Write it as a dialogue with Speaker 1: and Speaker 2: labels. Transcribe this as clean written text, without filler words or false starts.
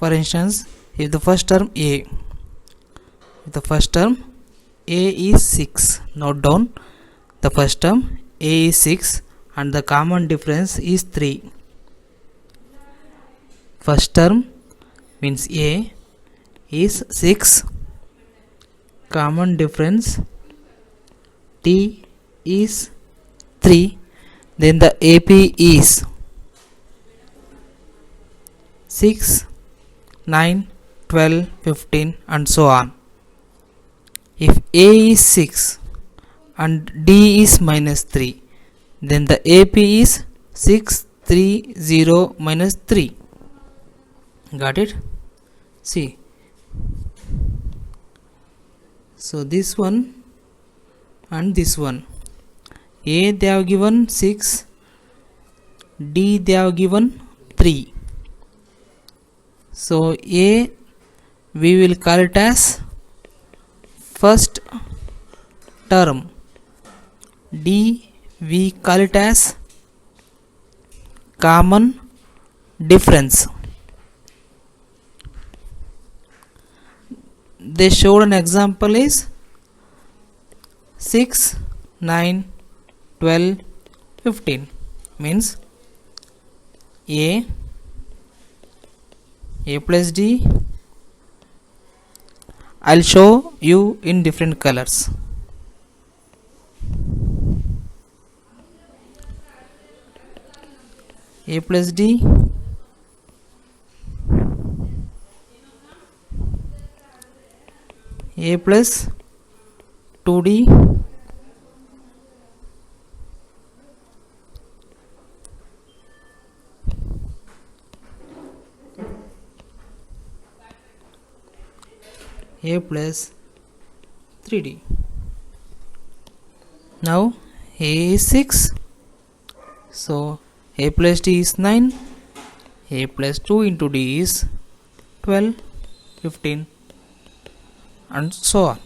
Speaker 1: For instance, if the first term a is 6, note down the first term a is 6 and the common difference is 3. First term means a is 6, common difference t is 3, then the AP is 6, 9, 12, 15 and so on. If A is 6 and D is minus 3, then the AP is 6, 3, 0, minus 3. Got it? See. So this one and this one. A they have given 6, D they have given 3. So A we will call it as first term, D we call it as common difference. They showed an example is 6, 9, 12, 15 means A plus D. I'll show you in different colors. A plus D, A plus 2D, A plus 3D. Now A is 6, so A plus D is 9, A plus 2 into D is 12, 15 and so on.